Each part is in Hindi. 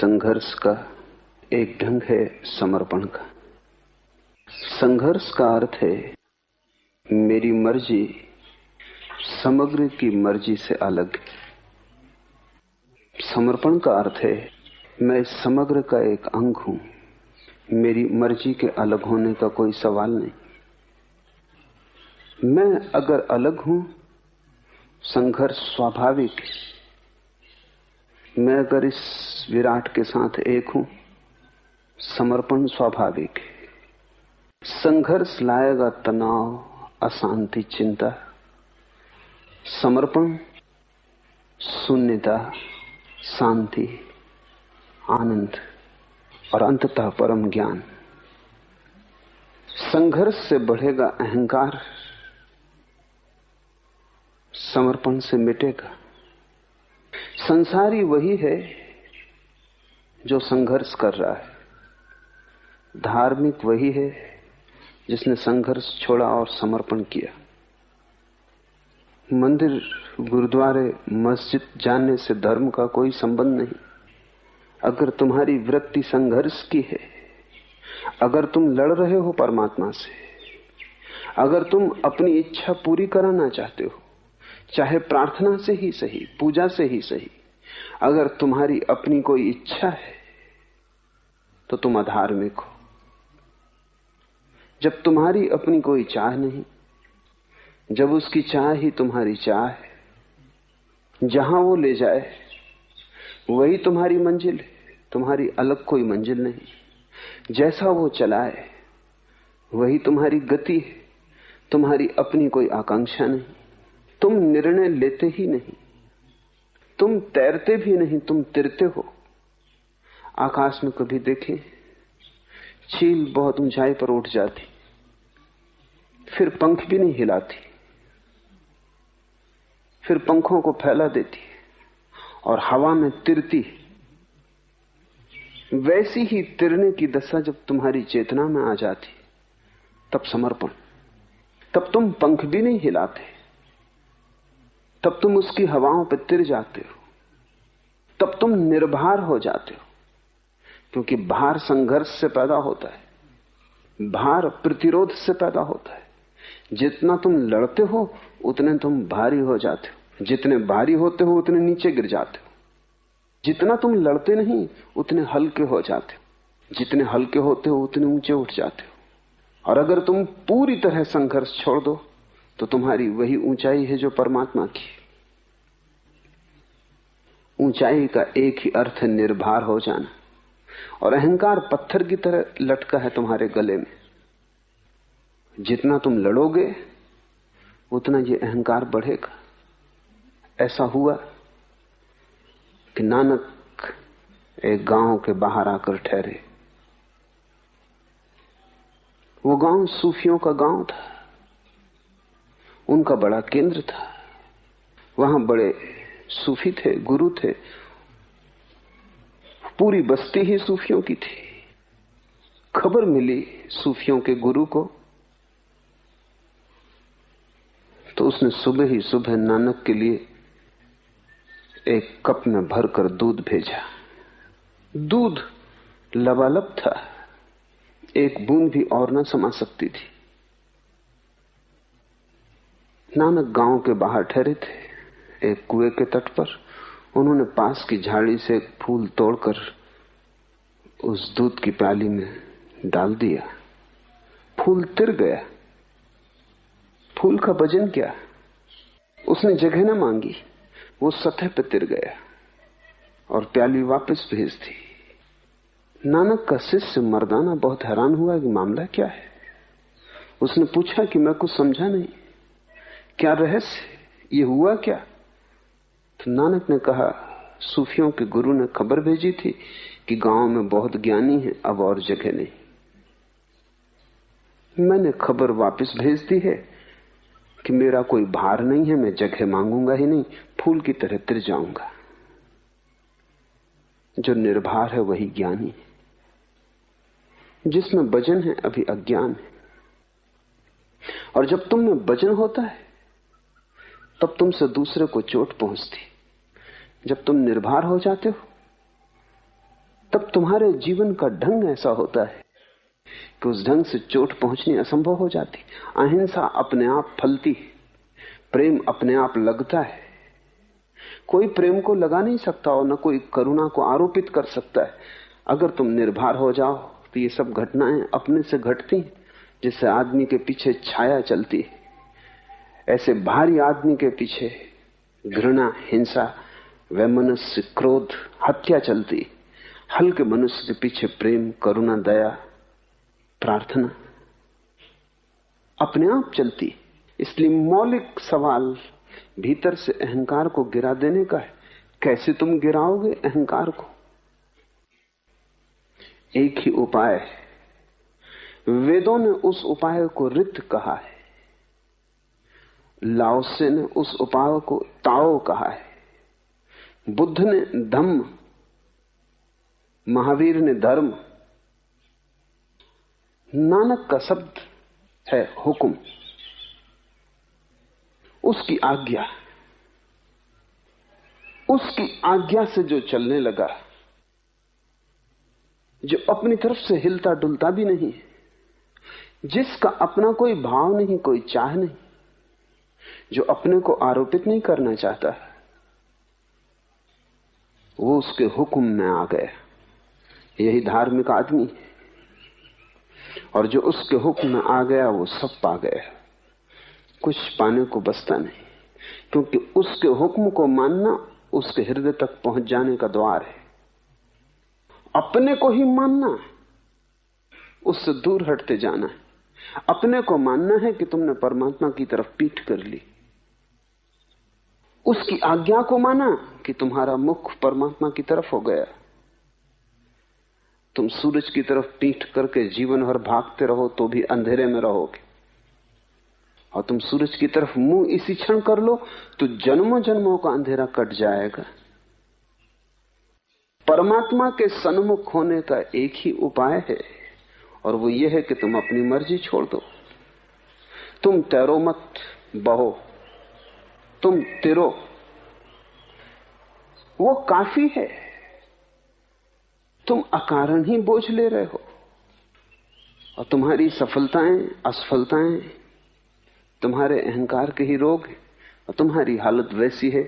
संघर्ष का एक ढंग है समर्पण का। संघर्ष का अर्थ है मेरी मर्जी समग्र की मर्जी से अलग। समर्पण का अर्थ है मैं समग्र का एक अंग हूं, मेरी मर्जी के अलग होने का कोई सवाल नहीं। मैं अगर अलग हूं, संघर्ष स्वाभाविक है। मैं अगर इस विराट के साथ एक हूं, समर्पण स्वाभाविक है। संघर्ष लाएगा तनाव, अशांति, चिंता। समर्पण शून्यता, शांति, आनंद और अंततः परम ज्ञान। संघर्ष से बढ़ेगा अहंकार, समर्पण से मिटेगा। संसारी वही है जो संघर्ष कर रहा है, धार्मिक वही है जिसने संघर्ष छोड़ा और समर्पण किया। मंदिर, गुरुद्वारे, मस्जिद जाने से धर्म का कोई संबंध नहीं। अगर तुम्हारी वृत्ति संघर्ष की है, अगर तुम लड़ रहे हो परमात्मा से, अगर तुम अपनी इच्छा पूरी कराना चाहते हो, चाहे प्रार्थना से ही सही, पूजा से ही सही, अगर तुम्हारी अपनी कोई इच्छा है तो तुम अधार्मिक हो। जब तुम्हारी अपनी कोई चाह नहीं, जब उसकी चाह ही तुम्हारी चाह है, जहां वो ले जाए वही तुम्हारी मंजिल है, तुम्हारी अलग कोई मंजिल नहीं। जैसा वो चलाए वही तुम्हारी गति है, तुम्हारी अपनी कोई आकांक्षा नहीं। तुम निर्णय लेते ही नहीं, तुम तैरते भी नहीं, तुम तिरते हो। आकाश में कभी देखें, चील बहुत ऊंचाई पर उठ जाती, फिर पंख भी नहीं हिलाती, फिर पंखों को फैला देती और हवा में तिरती। वैसी ही तिरने की दशा जब तुम्हारी चेतना में आ जाती, तब समर्पण। तब तुम पंख भी नहीं हिलाते, तब तुम उसकी हवाओं पर तिर जाते हो, तब तुम निर्भर हो जाते हो। क्योंकि भार संघर्ष से पैदा होता है, भार प्रतिरोध से पैदा होता है। जितना तुम लड़ते हो उतने तुम भारी हो जाते हो, जितने भारी होते हो उतने नीचे गिर जाते हो। जितना तुम लड़ते नहीं उतने हल्के हो जाते हो, जितने हल्के होते हो उतने ऊंचे उठ जाते हो। और अगर तुम पूरी तरह संघर्ष छोड़ दो तो तुम्हारी वही ऊंचाई है जो परमात्मा की। ऊंचाई का एक ही अर्थ है निर्भर हो जाना, और अहंकार पत्थर की तरह लटका है तुम्हारे गले में। जितना तुम लड़ोगे उतना ये अहंकार बढ़ेगा। ऐसा हुआ कि नानक एक गांव के बाहर आकर ठहरे। वो गांव सूफियों का गांव था, उनका बड़ा केंद्र था। वहां बड़े सूफी थे, गुरु थे, पूरी बस्ती ही सूफियों की थी। खबर मिली सूफियों के गुरु को, तो उसने सुबह ही सुबह नानक के लिए एक कप में भरकर दूध भेजा। दूध लबालब था, एक बूंद भी और न समा सकती थी। नानक गांव के बाहर ठहरे थे, एक कुएं के तट पर। उन्होंने पास की झाड़ी से एक फूल तोड़कर उस दूध की प्याली में डाल दिया। फूल तिर गया। फूल का वजन क्या? उसने जगह न मांगी, वो सतह पर तिर गया और प्याली वापस भेज दी। नानक का शिष्य मर्दाना बहुत हैरान हुआ कि मामला क्या है। उसने पूछा कि मैं कुछ समझा नहीं, क्या रहस्य, ये हुआ क्या? तो नानक ने कहा, सूफियों के गुरु ने खबर भेजी थी कि गांव में बहुत ज्ञानी है, अब और जगह नहीं। मैंने खबर वापस भेज दी है कि मेरा कोई भार नहीं है, मैं जगह मांगूंगा ही नहीं, फूल की तरह तिर जाऊंगा। जो निर्भर है वही ज्ञानी है, जिसमें वजन है अभी अज्ञान है। और जब तुम में वजन होता है तब तुमसे दूसरे को चोट पहुंचती। जब तुम निर्भर हो जाते हो तब तुम्हारे जीवन का ढंग ऐसा होता है कि उस ढंग से चोट पहुंचनी असंभव हो जाती। अहिंसा अपने आप फलती है, प्रेम अपने आप लगता है। कोई प्रेम को लगा नहीं सकता और न कोई करुणा को आरोपित कर सकता है। अगर तुम निर्भर हो जाओ तो ये सब घटनाएं अपने से घटती हैं, जिससे आदमी के पीछे छाया चलती है। ऐसे भारी आदमी के पीछे घृणा, हिंसा, वैमनस्य, क्रोध, हत्या चलती। हल्के मनुष्य के पीछे प्रेम, करुणा, दया, प्रार्थना अपने आप चलती। इसलिए मौलिक सवाल भीतर से अहंकार को गिरा देने का है। कैसे तुम गिराओगे अहंकार को? एक ही उपाय है। वेदों ने उस उपाय को रित कहा है, लाओसे ने उस उपाय को ताओ कहा है, बुद्ध ने धम्म, महावीर ने धर्म, नानक का शब्द है हुक्म, उसकी आज्ञा। उसकी आज्ञा से जो चलने लगा, जो अपनी तरफ से हिलता डुलता भी नहीं, जिसका अपना कोई भाव नहीं, कोई चाह नहीं, जो अपने को आरोपित नहीं करना चाहता, वो उसके हुक्म में आ गया। यही धार्मिक आदमी है। और जो उसके हुक्म में आ गया वो सब पा गया, कुछ पाने को बचता नहीं। क्योंकि उसके हुक्म को मानना उसके हृदय तक पहुंच जाने का द्वार है। अपने को ही मानना, उससे दूर हटते जाना है। अपने को मानना है कि तुमने परमात्मा की तरफ पीठ कर ली। उसकी आज्ञा को माना कि तुम्हारा मुख परमात्मा की तरफ हो गया। तुम सूरज की तरफ पीठ करके जीवन भर भागते रहो तो भी अंधेरे में रहोगे, और तुम सूरज की तरफ मुंह इसी क्षण कर लो तो जन्मों जन्मों का अंधेरा कट जाएगा। परमात्मा के सन्मुख होने का एक ही उपाय है, और वो ये है कि तुम अपनी मर्जी छोड़ दो। तुम तैरो मत, बहो, तुम तिरो, वो काफी है। तुम अकारण ही बोझ ले रहे हो, और तुम्हारी सफलताएं, असफलताएं तुम्हारे अहंकार के ही रोग है। और तुम्हारी हालत वैसी है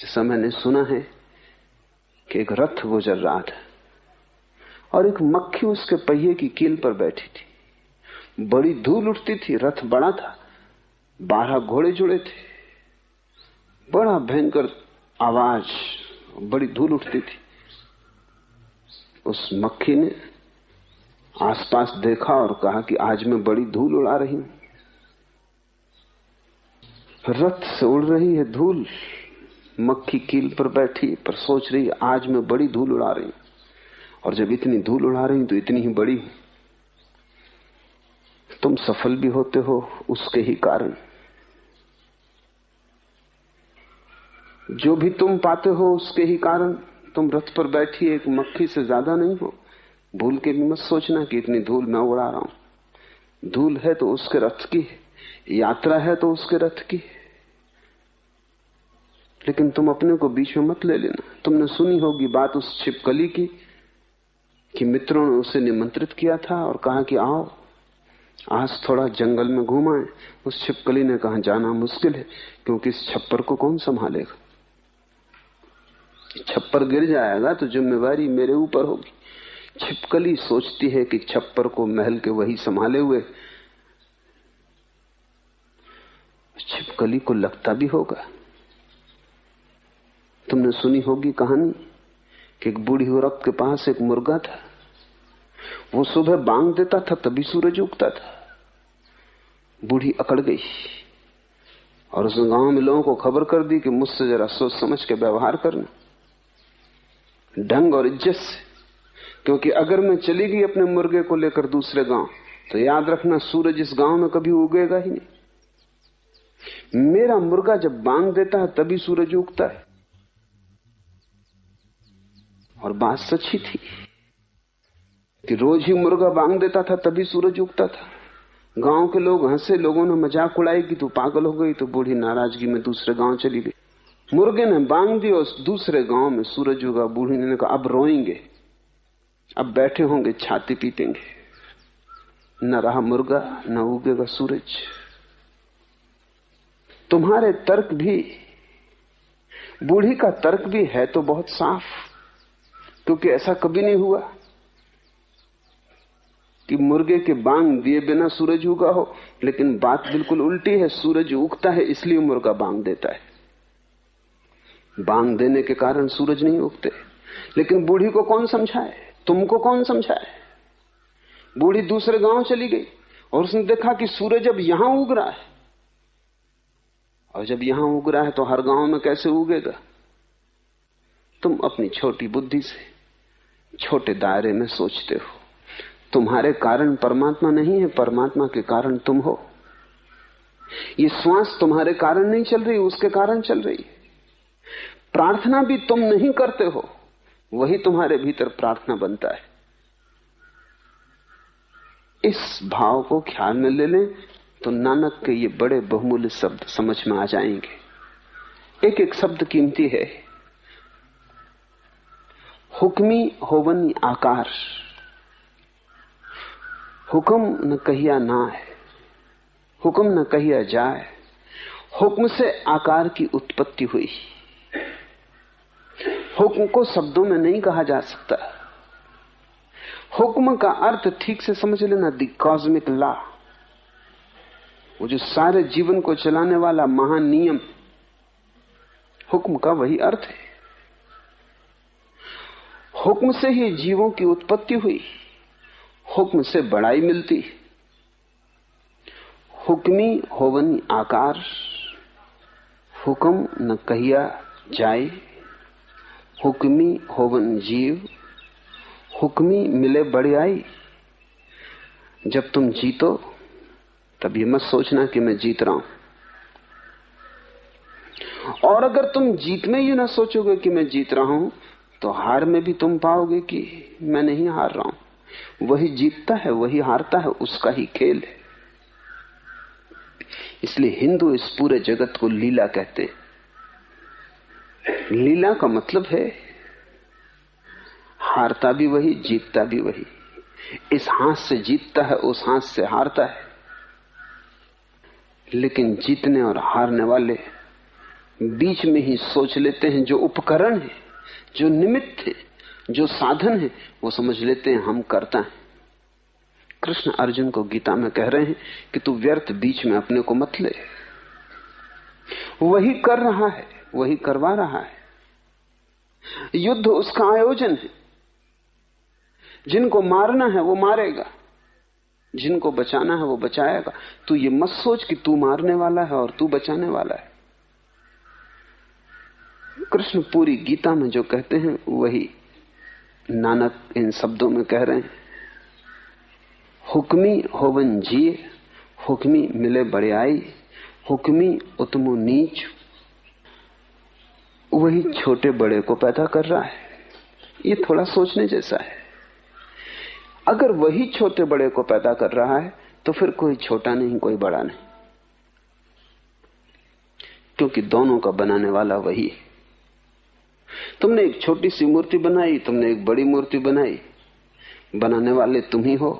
जैसा मैंने सुना है कि एक रथ गुजर रहा था और एक मक्खी उसके पहिए की कील पर बैठी थी। बड़ी धूल उठती थी, रथ बड़ा था, 12 घोड़े जुड़े थे, बड़ा भयंकर आवाज, बड़ी धूल उठती थी। उस मक्खी ने आसपास देखा और कहा कि आज मैं बड़ी धूल उड़ा रही हूं। रथ से उड़ रही है धूल, मक्खी कील पर बैठी पर सोच रही है आज मैं बड़ी धूल उड़ा रही हूं, और जब इतनी धूल उड़ा रही हूं तो इतनी ही बड़ी हूं। तुम सफल भी होते हो उसके ही कारण। जो भी तुम पाते हो उसके ही कारण। तुम रथ पर बैठी एक मक्खी से ज्यादा नहीं हो। भूल के भी मत सोचना कि इतनी धूल मैं उड़ा रहा हूं। धूल है तो उसके रथ की, यात्रा है तो उसके रथ की, लेकिन तुम अपने को बीच में मत ले लेना। तुमने सुनी होगी बात उस छिपकली की कि मित्रों ने उसे निमंत्रित किया था और कहा कि आओ आज थोड़ा जंगल में घुमाएं। उस छिपकली ने कहा जाना मुश्किल है, क्योंकि इस छप्पर को कौन संभालेगा। छप्पर गिर जाएगा तो जिम्मेवारी मेरे ऊपर होगी। छिपकली सोचती है कि छप्पर को महल के वही संभाले हुए। छिपकली को लगता भी होगा। तुमने सुनी होगी कहानी कि एक बूढ़ी औरत के पास एक मुर्गा था। वो सुबह बांग देता था तभी सूरज उगता था। बूढ़ी अकड़ गई और उसने गांव में लोगों को खबर कर दी कि मुझसे जरा सोच समझ के व्यवहार करना, ढंग और इज्जत से, क्योंकि अगर मैं चली गई अपने मुर्गे को लेकर दूसरे गांव तो याद रखना सूरज इस गांव में कभी उगेगा ही नहीं। मेरा मुर्गा जब बांग देता है तभी सूरज उगता है। और बात सच्ची थी कि रोज ही मुर्गा बांग देता था तभी सूरज उगता था। गांव के लोग हंसे, लोगों ने मजाक उड़ाई कि तू पागल हो गई। तो बूढ़ी नाराजगी में दूसरे गांव चली गई। मुर्गे ने बांग दी और दूसरे गांव में सूरज उगा। बूढ़ी ने कहा अब रोएंगे, अब बैठे होंगे छाती पीटेंगे। न रहा मुर्गा, न उगेगा सूरज। तुम्हारे तर्क भी, बूढ़ी का तर्क भी है तो बहुत साफ, क्योंकि ऐसा कभी नहीं हुआ कि मुर्गे के बांग दिए बिना सूरज उगा हो। लेकिन बात बिल्कुल उल्टी है, सूरज उगता है इसलिए मुर्गा बांग देता है। बांग देने के कारण सूरज नहीं उगते। लेकिन बूढ़ी को कौन समझाए, तुमको कौन समझाए? बूढ़ी दूसरे गांव चली गई और उसने देखा कि सूरज अब यहां उग रहा है, और जब यहां उग रहा है तो हर गांव में कैसे उगेगा? तुम अपनी छोटी बुद्धि से छोटे दायरे में सोचते हो। तुम्हारे कारण परमात्मा नहीं है, परमात्मा के कारण तुम हो। ये श्वास तुम्हारे कारण नहीं चल रही, उसके कारण चल रही है। प्रार्थना भी तुम नहीं करते हो, वही तुम्हारे भीतर प्रार्थना बनता है। इस भाव को ख्याल में ले लें तो नानक के ये बड़े बहुमूल्य शब्द समझ में आ जाएंगे। एक एक शब्द कीमती है। हुक्मी होवन आकार, हुक्म न कहिया ना है, हुक्म न कहिया जाए। हुक्म से आकार की उत्पत्ति हुई। हुक्म को शब्दों में नहीं कहा जा सकता। हुक्म का अर्थ ठीक से समझ लेना, द कॉस्मिक लॉ, वो जो सारे जीवन को चलाने वाला महान नियम, हुक्म का वही अर्थ है। हुक्म से ही जीवों की उत्पत्ति हुई, हुक्म से बड़ाई मिलती। हुक्मी होवन आकार, हुक्म न कहिया जाए। हुक्मी होवन जीव, हुक्मी मिले बड़ाई। जब तुम जीतो तब ये मत सोचना कि मैं जीत रहा हूं, और अगर तुम जीत में ही ना सोचोगे कि मैं जीत रहा हूं तो हार में भी तुम पाओगे कि मैं नहीं हार रहा हूं। वही जीतता है, वही हारता है, उसका ही खेल है। इसलिए हिंदू इस पूरे जगत को लीला कहते हैं। लीला का मतलब है हारता भी वही, जीतता भी वही। इस हाथ से जीतता है, उस हाथ से हारता है। लेकिन जीतने और हारने वाले बीच में ही सोच लेते हैं, जो उपकरण है, जो निमित्त है, जो साधन है, वो समझ लेते हैं हम करता है। कृष्ण अर्जुन को गीता में कह रहे हैं कि तू व्यर्थ बीच में अपने को मत ले। वही कर रहा है, वही करवा रहा है। युद्ध उसका आयोजन है। जिनको मारना है वो मारेगा, जिनको बचाना है वो बचाएगा। तू ये मत सोच कि तू मारने वाला है और तू बचाने वाला है। कृष्ण पूरी गीता में जो कहते हैं वही नानक इन शब्दों में कह रहे हैं। हुक्मी होवन जिए, हुक्मी मिले बड़ाई। हुक्मी उतमो नीच। वही छोटे बड़े को पैदा कर रहा है। ये थोड़ा सोचने जैसा है। अगर वही छोटे बड़े को पैदा कर रहा है तो फिर कोई छोटा नहीं, कोई बड़ा नहीं, क्योंकि दोनों का बनाने वाला वही है। तुमने एक छोटी सी मूर्ति बनाई, तुमने एक बड़ी मूर्ति बनाई, बनाने वाले तुम ही हो।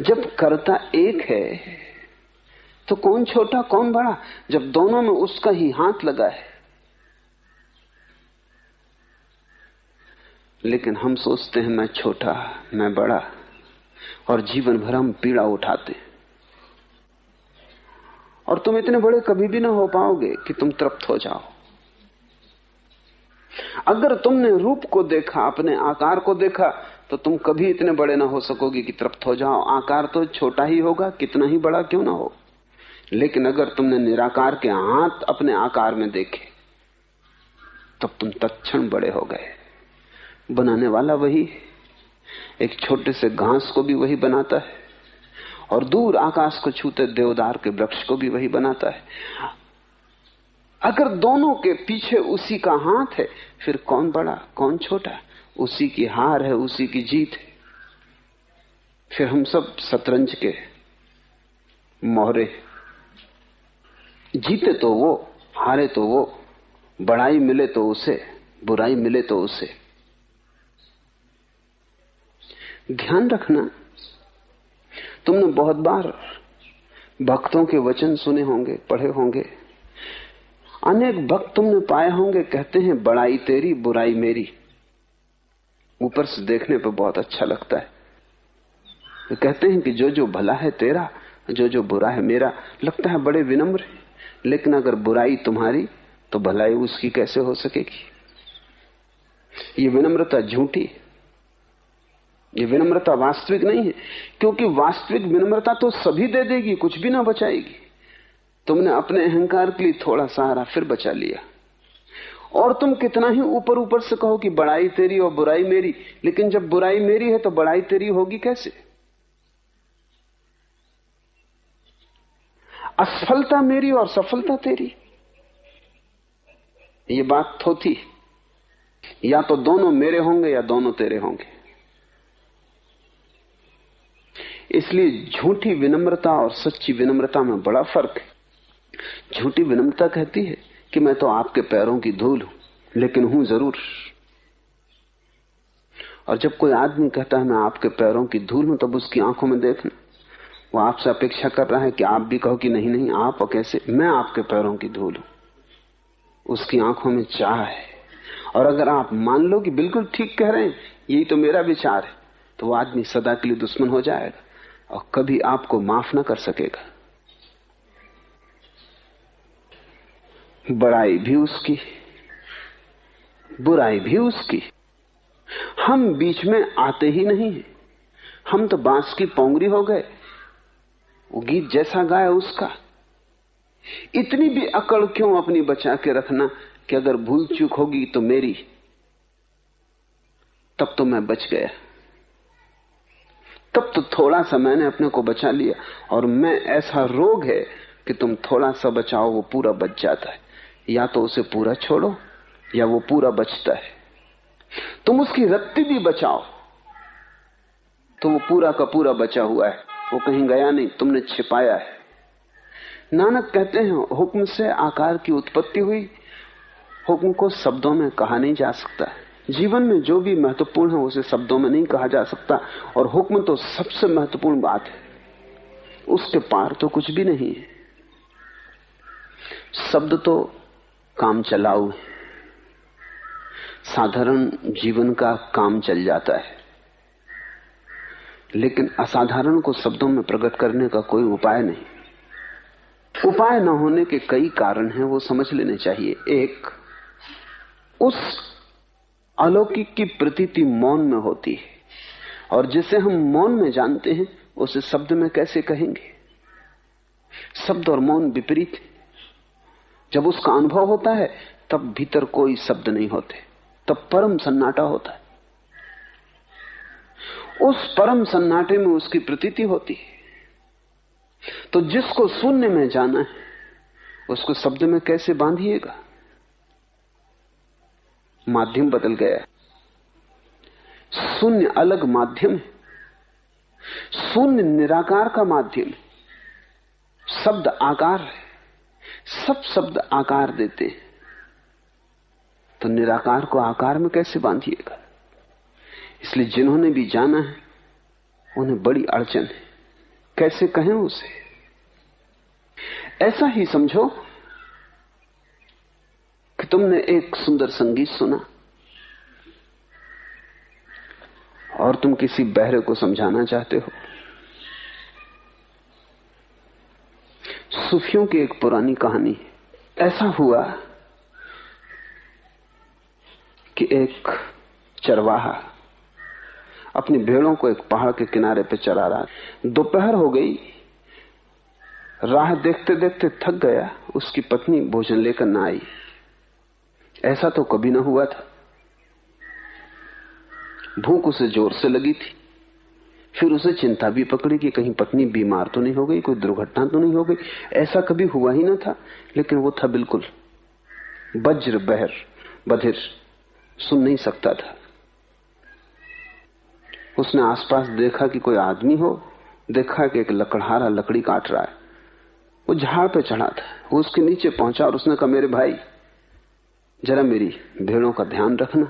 जब कर्ता एक है तो कौन छोटा कौन बड़ा, जब दोनों में उसका ही हाथ लगा है। लेकिन हम सोचते हैं मैं छोटा, मैं बड़ा, और जीवन भर हम पीड़ा उठाते हैं। और तुम इतने बड़े कभी भी ना हो पाओगे कि तुम तृप्त हो जाओ। अगर तुमने रूप को देखा, अपने आकार को देखा, तो तुम कभी इतने बड़े ना हो सकोगे कि तृप्त हो जाओ। आकार तो छोटा ही होगा, कितना ही बड़ा क्यों ना हो। लेकिन अगर तुमने निराकार के हाथ अपने आकार में देखे तब तुम तत्क्षण बड़े हो गए। बनाने वाला वही है। एक छोटे से घास को भी वही बनाता है, और दूर आकाश को छूते देवदार के वृक्ष को भी वही बनाता है। अगर दोनों के पीछे उसी का हाथ है, फिर कौन बड़ा कौन छोटा? उसी की हार है, उसी की जीत है। फिर हम सब शतरंज के मोहरे। जीते तो वो, हारे तो वो, बड़ाई मिले तो उसे, बुराई मिले तो उसे। ध्यान रखना, तुमने बहुत बार भक्तों के वचन सुने होंगे, पढ़े होंगे। अनेक भक्त तुमने पाए होंगे कहते हैं बड़ाई तेरी बुराई मेरी। ऊपर से देखने पर बहुत अच्छा लगता है। वे कहते हैं कि जो जो भला है तेरा, जो जो बुरा है मेरा। लगता है बड़े विनम्र है, लेकिन अगर बुराई तुम्हारी तो भलाई उसकी कैसे हो सकेगी? ये विनम्रता झूठी है, ये विनम्रता वास्तविक नहीं है। क्योंकि वास्तविक विनम्रता तो सभी दे देगी, कुछ भी ना बचाएगी। तुमने अपने अहंकार के लिए थोड़ा सहारा फिर बचा लिया, और तुम कितना ही ऊपर ऊपर से कहो कि बड़ाई तेरी और बुराई मेरी, लेकिन जब बुराई मेरी है तो बड़ाई तेरी होगी कैसे? असफलता मेरी और सफलता तेरी, ये बात थोथी। या तो दोनों मेरे होंगे या दोनों तेरे होंगे। इसलिए झूठी विनम्रता और सच्ची विनम्रता में बड़ा फर्क है। झूठी विनम्रता कहती है कि मैं तो आपके पैरों की धूल हूं, लेकिन हूं जरूर। और जब कोई आदमी कहता है मैं आपके पैरों की धूल हूं, तब उसकी आंखों में देखना, वो आपसे अपेक्षा कर रहा है कि आप भी कहो कि नहीं नहीं आप, और कैसे, मैं आपके पैरों की धूल हूं। उसकी आंखों में चाह है। और अगर आप मान लो कि बिल्कुल ठीक कह रहे हैं, यही तो मेरा विचार है, तो वो आदमी सदा के लिए दुश्मन हो जाएगा और कभी आपको माफ ना कर सकेगा। बड़ाई भी उसकी, बुराई भी उसकी। हम बीच में आते ही नहीं हैं। हम तो बांस की पोंगरी हो गए, वो गीत जैसा गाया उसका। इतनी भी अकड़ क्यों अपनी बचा के रखना कि अगर भूल चूक होगी तो मेरी, तब तो मैं बच गया, तब तो थोड़ा सा मैंने अपने को बचा लिया। और मैं ऐसा रोग है कि तुम थोड़ा सा बचाओ वो पूरा बच जाता है। या तो उसे पूरा छोड़ो या वो पूरा बचता है। तुम उसकी रत्ती भी बचाओ तो वो पूरा का पूरा बचा हुआ है, वो कहीं गया नहीं, तुमने छिपाया है। नानक कहते हैं हुक्म से आकार की उत्पत्ति हुई, हुक्म को शब्दों में कहा नहीं जा सकता। जीवन में जो भी महत्वपूर्ण है उसे शब्दों में नहीं कहा जा सकता, और हुक्म तो सबसे महत्वपूर्ण बात है, उसके पार तो कुछ भी नहीं है। शब्द तो काम चलाऊ है, साधारण जीवन का काम चल जाता है, लेकिन असाधारण को शब्दों में प्रकट करने का कोई उपाय नहीं। उपाय न होने के कई कारण हैं, वो समझ लेने चाहिए। एक, उस अलौकिक की प्रतीति मौन में होती है, और जिसे हम मौन में जानते हैं उसे शब्द में कैसे कहेंगे? शब्द और मौन विपरीत है। जब उसका अनुभव होता है तब भीतर कोई शब्द नहीं होते, तब परम सन्नाटा होता है। उस परम सन्नाटे में उसकी प्रतीति होती है। तो जिसको शून्य में जाना है उसको शब्द में कैसे बांधिएगा? माध्यम बदल गया। शून्य अलग माध्यम है, शून्य निराकार का माध्यम है। शब्द आकार है, सब शब्द आकार देते हैं, तो निराकार को आकार में कैसे बांधिएगा? इसलिए जिन्होंने भी जाना है उन्हें बड़ी अड़चन है, कैसे कहें उसे? ऐसा ही समझो कि तुमने एक सुंदर संगीत सुना और तुम किसी बहरे को समझाना चाहते हो। सूफियों की एक पुरानी कहानी है। ऐसा हुआ कि एक चरवाहा अपनी भेड़ों को एक पहाड़ के किनारे पे चरा रहा। दोपहर हो गई, राह देखते देखते थक गया। उसकी पत्नी भोजन लेकर ना आई। ऐसा तो कभी ना हुआ था। भूख उसे जोर से लगी थी। फिर उसे चिंता भी पकड़ी कि कहीं पत्नी बीमार तो नहीं हो गई, कोई दुर्घटना तो नहीं हो गई। ऐसा कभी हुआ ही ना था, लेकिन वो था बिल्कुल वज्र बहर, बधिर, सुन नहीं सकता था। उसने आसपास देखा कि कोई आदमी हो, देखा कि एक लकड़हारा लकड़ी काट रहा है। वो झाड़ पे चढ़ा था। वो उसके नीचे पहुंचा और उसने कहा, मेरे भाई, जरा मेरी भेड़ों का ध्यान रखना,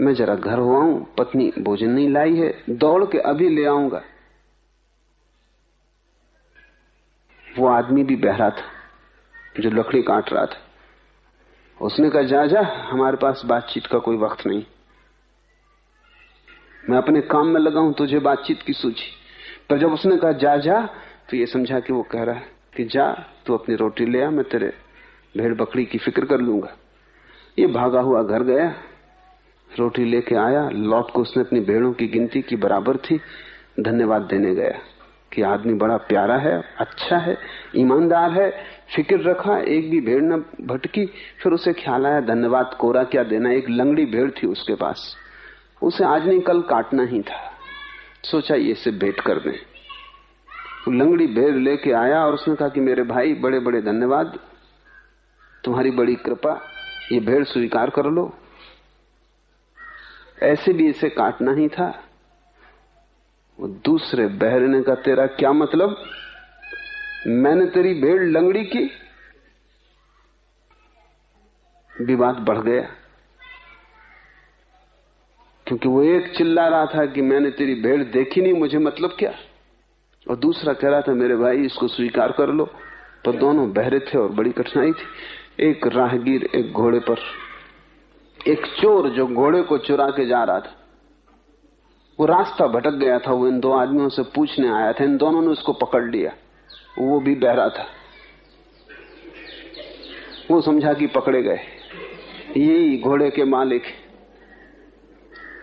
मैं जरा घर हुआ हूं, पत्नी भोजन नहीं लाई है, दौड़ के अभी ले आऊंगा। वो आदमी भी बहरा था जो लकड़ी काट रहा था। उसने कहा, जा जा, हमारे पास बातचीत का कोई वक्त नहीं, मैं अपने काम में लगा हूं, तुझे बातचीत की सूझी। पर जब उसने कहा जा जा, तो ये समझा कि वो कह रहा है कि जा तू अपनी रोटी ले आ, मैं तेरे भेड़ बकरी की फिक्र कर लूंगा। ये भागा हुआ घर गया, रोटी लेके आया, लौट को उसने अपनी भेड़ों की गिनती की बराबर थी, धन्यवाद देने गया कि आदमी बड़ा प्यारा है, अच्छा है, ईमानदार है, फिक्र रखा, एक भी भेड़ न भटकी। फिर उसे ख्याल आया धन्यवाद कोरा क्या देना, एक लंगड़ी भेड़ थी उसके पास, उसे आज नहीं कल काटना ही था, सोचा ये इसे भेंट कर दें। लंगड़ी भेड़ लेके आया और उसने कहा कि मेरे भाई बड़े बड़े धन्यवाद, तुम्हारी बड़ी कृपा, ये भेड़ स्वीकार कर लो, ऐसे भी इसे काटना ही था। वो दूसरे बहरे ने कहा, तेरा क्या मतलब, मैंने तेरी भेड़ लंगड़ी की? विवाद बढ़ गया, क्योंकि वो एक चिल्ला रहा था कि मैंने तेरी भेड़ देखी नहीं, मुझे मतलब क्या, और दूसरा कह रहा था मेरे भाई इसको स्वीकार कर लो। तो दोनों बहरे थे और बड़ी कठिनाई थी। एक राहगीर एक घोड़े पर, एक चोर जो घोड़े को चुरा के जा रहा था, वो रास्ता भटक गया था, वो इन दो आदमियों से पूछने आया था, इन दोनों ने उसको पकड़ लिया, वो भी बहरा था। वो समझा कि पकड़े गए, यही घोड़े के मालिक।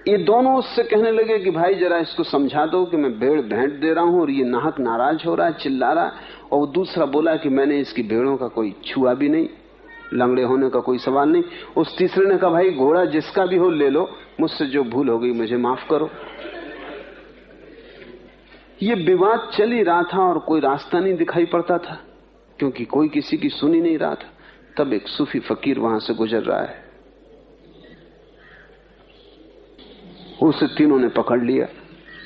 ये दोनों उससे कहने लगे कि भाई जरा इसको समझा दो कि मैं भेड़ भेंट दे रहा हूं और ये नाहक नाराज हो रहा है, चिल्ला रहा है। और वो दूसरा बोला कि मैंने इसकी भेड़ों का कोई छुआ भी नहीं, लंगड़े होने का कोई सवाल नहीं। उस तीसरे ने कहा, भाई घोड़ा जिसका भी हो ले लो, मुझसे जो भूल हो गई मुझे माफ करो। ये विवाद चल ही रहा था और कोई रास्ता नहीं दिखाई पड़ता था, क्योंकि कोई किसी की सुन ही नहीं रहा था। तब एक सूफी फकीर वहां से गुजर रहा है, उसे तीनों ने पकड़ लिया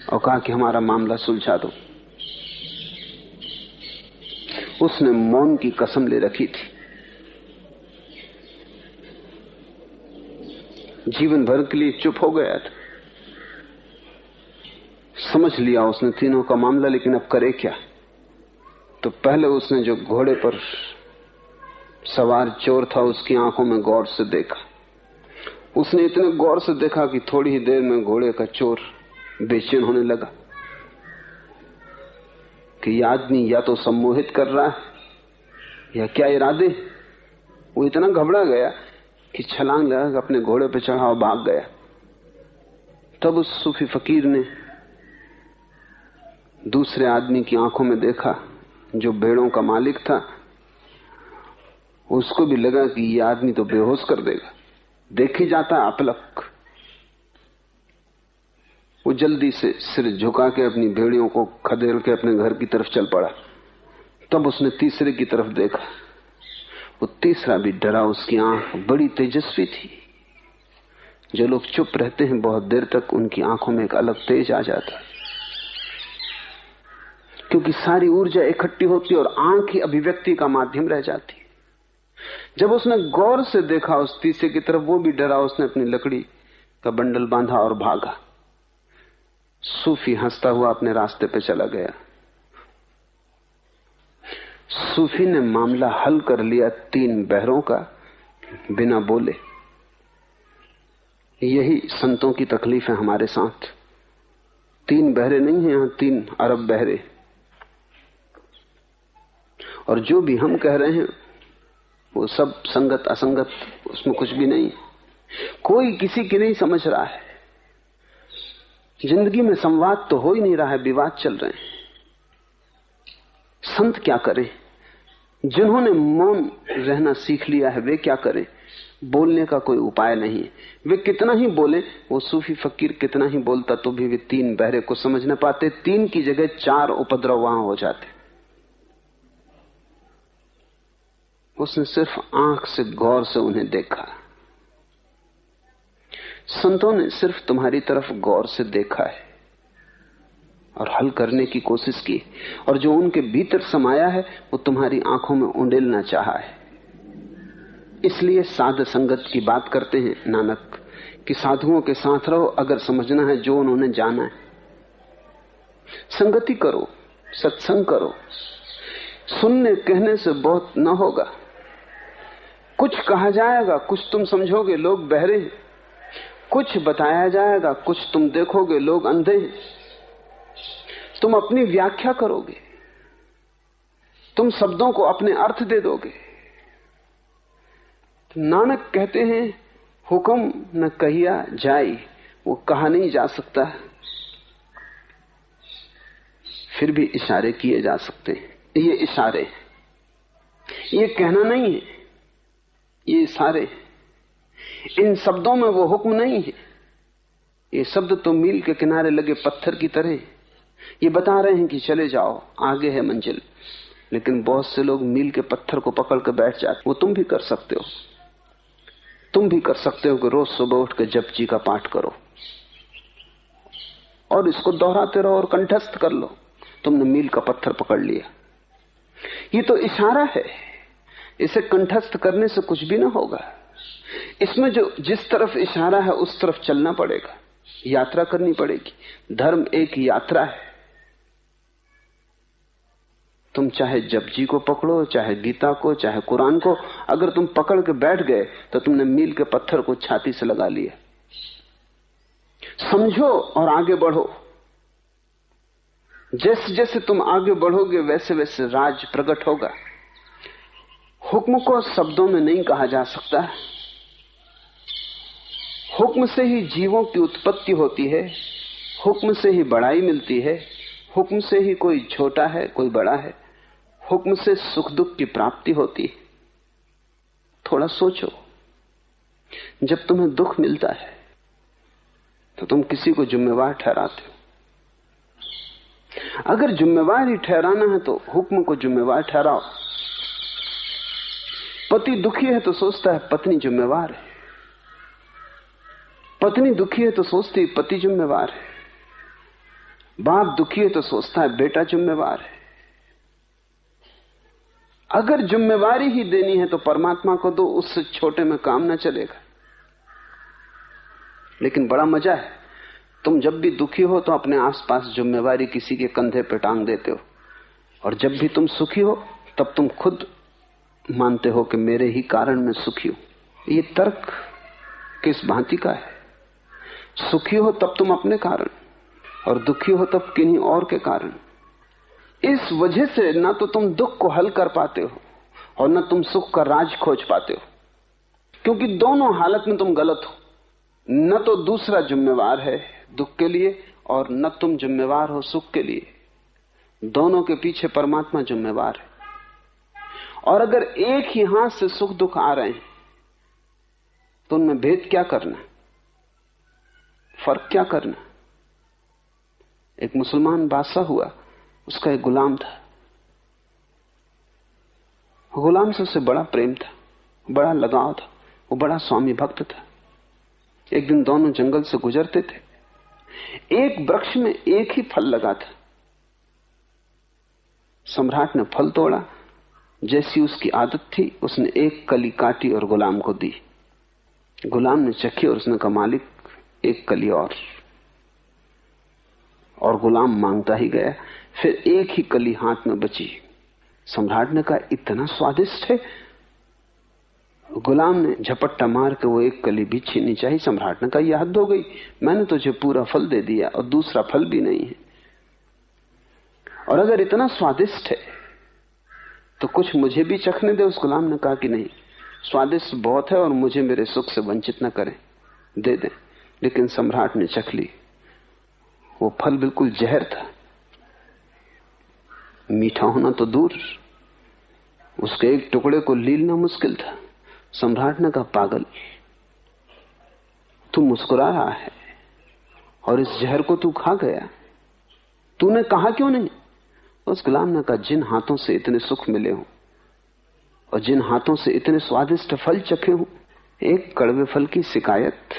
और कहा कि हमारा मामला सुलझा दो। उसने मौन की कसम ले रखी थी, जीवन भर के लिए चुप हो गया था। समझ लिया उसने तीनों का मामला, लेकिन अब करे क्या। तो पहले उसने जो घोड़े पर सवार चोर था उसकी आंखों में गौर से देखा। उसने इतने गौर से देखा कि थोड़ी ही देर में घोड़े का चोर बेचैन होने लगा कि यह आदमी या तो सम्मोहित कर रहा है या क्या इरादे। वो इतना घबरा गया कि छलांग लगा अपने घोड़े पर चढ़ा और भाग गया। तब उस सूफी फकीर ने दूसरे आदमी की आंखों में देखा जो भेड़ों का मालिक था। उसको भी लगा कि यह आदमी तो बेहोश कर देगा, देखी जाता है अपलक। वो जल्दी से सिर झुका के अपनी भेड़ियों को खदेड़ के अपने घर की तरफ चल पड़ा। तब उसने तीसरे की तरफ देखा, वो तीसरा भी डरा, उसकी आंख बड़ी तेजस्वी थी। जो लोग चुप रहते हैं बहुत देर तक उनकी आंखों में एक अलग तेज आ जाता है, क्योंकि सारी ऊर्जा इकट्ठी होती और आंख ही अभिव्यक्ति का माध्यम रह जाती। जब उसने गौर से देखा उस तीसरे की तरफ, वो भी डरा। उसने अपनी लकड़ी का बंडल बांधा और भागा। सूफी हंसता हुआ अपने रास्ते पे चला गया। सूफी ने मामला हल कर लिया तीन बहरों का, बिना बोले। यही संतों की तकलीफ है हमारे साथ। तीन बहरे नहीं है यहां, 3 अरब बहरे। और जो भी हम कह रहे हैं वो सब संगत असंगत, उसमें कुछ भी नहीं। कोई किसी की नहीं समझ रहा है। जिंदगी में संवाद तो हो ही नहीं रहा है, विवाद चल रहे हैं। संत क्या करें? जिन्होंने मौन रहना सीख लिया है वे क्या करें? बोलने का कोई उपाय नहीं है। वे कितना ही बोले, वो सूफी फकीर कितना ही बोलता तो भी वे 3 बहरे को समझ न पाते। 3 की जगह 4 उपद्रव वहां हो जाते। उसने सिर्फ आंख से गौर से उन्हें देखा। संतों ने सिर्फ तुम्हारी तरफ गौर से देखा है और हल करने की कोशिश की, और जो उनके भीतर समाया है वो तुम्हारी आंखों में उंडेलना चाहा है। इसलिए साध संगत की बात करते हैं नानक कि साधुओं के साथ रहो अगर समझना है जो उन्होंने जाना है। संगति करो, सत्संग करो। सुनने कहने से बहुत न होगा। कुछ कहा जाएगा, कुछ तुम समझोगे, लोग बहरे हैं। कुछ बताया जाएगा, कुछ तुम देखोगे, लोग अंधे हैं। तुम अपनी व्याख्या करोगे, तुम शब्दों को अपने अर्थ दे दोगे। नानक कहते हैं हुक्म न कहिया जाई, वो कहा नहीं जा सकता, फिर भी इशारे किए जा सकते हैं। ये इशारे, ये कहना नहीं है, ये इशारे। इन शब्दों में वो हुक्म नहीं है। ये शब्द तो मील के किनारे लगे पत्थर की तरह, ये बता रहे हैं कि चले जाओ, आगे है मंजिल। लेकिन बहुत से लोग मील के पत्थर को पकड़ कर बैठ जाते। वो तुम भी कर सकते हो। तुम भी कर सकते हो कि रोज सुबह उठ कर जप जी का पाठ करो और इसको दोहराते रहो और कंठस्थ कर लो। तुमने मील का पत्थर पकड़ लिया। ये तो इशारा है, इसे कंठस्थ करने से कुछ भी ना होगा। इसमें जो जिस तरफ इशारा है उस तरफ चलना पड़ेगा, यात्रा करनी पड़ेगी। धर्म एक यात्रा है। तुम चाहे जपजी को पकड़ो, चाहे गीता को, चाहे कुरान को, अगर तुम पकड़ के बैठ गए तो तुमने मील के पत्थर को छाती से लगा लिया। समझो और आगे बढ़ो। जैसे जैसे तुम आगे बढ़ोगे वैसे वैसे राज प्रकट होगा। हुक्म को शब्दों में नहीं कहा जा सकता। हुक्म से ही जीवों की उत्पत्ति होती है, हुक्म से ही बड़ाई मिलती है, हुक्म से ही कोई छोटा है कोई बड़ा है, हुक्म से सुख दुख की प्राप्ति होती है। थोड़ा सोचो, जब तुम्हें दुख मिलता है तो तुम किसी को जिम्मेवार ठहराते हो। अगर जिम्मेवार ही ठहराना है तो हुक्म को जिम्मेवार ठहराओ। पति दुखी है तो सोचता है पत्नी जिम्मेवार है, पत्नी दुखी है तो सोचती है पति जिम्मेवार है, बाप दुखी है तो सोचता है बेटा जिम्मेवार है। अगर जिम्मेवारी ही देनी है तो परमात्मा को दो, उससे छोटे में काम ना चलेगा। लेकिन बड़ा मजा है, तुम जब भी दुखी हो तो अपने आसपास जिम्मेवारी किसी के कंधे पे टांग देते हो, और जब भी तुम सुखी हो तब तुम खुद मानते हो कि मेरे ही कारण मैं सुखी हूं। ये तर्क किस भांति का है? सुखी हो तब तुम अपने कारण, और दुखी हो तब किन्हीं और के कारण। इस वजह से न तो तुम दुख को हल कर पाते हो और न तुम सुख का राज खोज पाते हो, क्योंकि दोनों हालत में तुम गलत हो। न तो दूसरा जिम्मेवार है दुख के लिए और न तुम जिम्मेवार हो सुख के लिए। दोनों के पीछे परमात्मा जिम्मेवार है। और अगर एक ही हाथ से सुख दुख आ रहे हैं तो उनमें भेद क्या करना, फर्क क्या करना? एक मुसलमान बादशाह हुआ, उसका एक गुलाम था। गुलाम से उसे बड़ा प्रेम था, बड़ा लगाव था, वो बड़ा स्वामी भक्त था। एक दिन दोनों जंगल से गुजरते थे। एक वृक्ष में एक ही फल लगा था। सम्राट ने फल तोड़ा, जैसी उसकी आदत थी उसने एक कली काटी और गुलाम को दी। गुलाम ने चखी और उसने कहा मालिक एक कली और गुलाम मांगता ही गया। फिर एक ही कली हाथ में बची। सम्राट ने कहा इतना स्वादिष्ट है। गुलाम ने झपट्टा मार के वो एक कली भी छीननी चाहिए। सम्राट ने कहा यह हद हो गई, मैंने तुझे पूरा फल दे दिया और दूसरा फल भी नहीं है, और अगर इतना स्वादिष्ट है तो कुछ मुझे भी चखने दे। उस गुलाम ने कहा कि नहीं, स्वादिष्ट बहुत है और मुझे मेरे सुख से वंचित न करें, दे दें। लेकिन सम्राट ने चख ली। वो फल बिल्कुल जहर था, मीठा होना तो दूर, उसके एक टुकड़े को लीलना मुश्किल था। सम्राट ने कहा पागल, तू मुस्कुरा रहा है और इस जहर को तू खा गया, तूने कहा क्यों नहीं? उस गुलाम ने कहा जिन हाथों से इतने सुख मिले हों और जिन हाथों से इतने स्वादिष्ट फल चखे हों, एक कड़वे फल की शिकायत।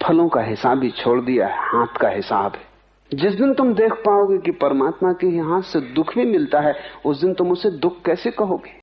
फलों का हिसाब ही छोड़ दिया है, हाथ का हिसाब है। जिस दिन तुम देख पाओगे कि परमात्मा के हाथ से दुख भी मिलता है, उस दिन तुम उसे दुख कैसे कहोगे?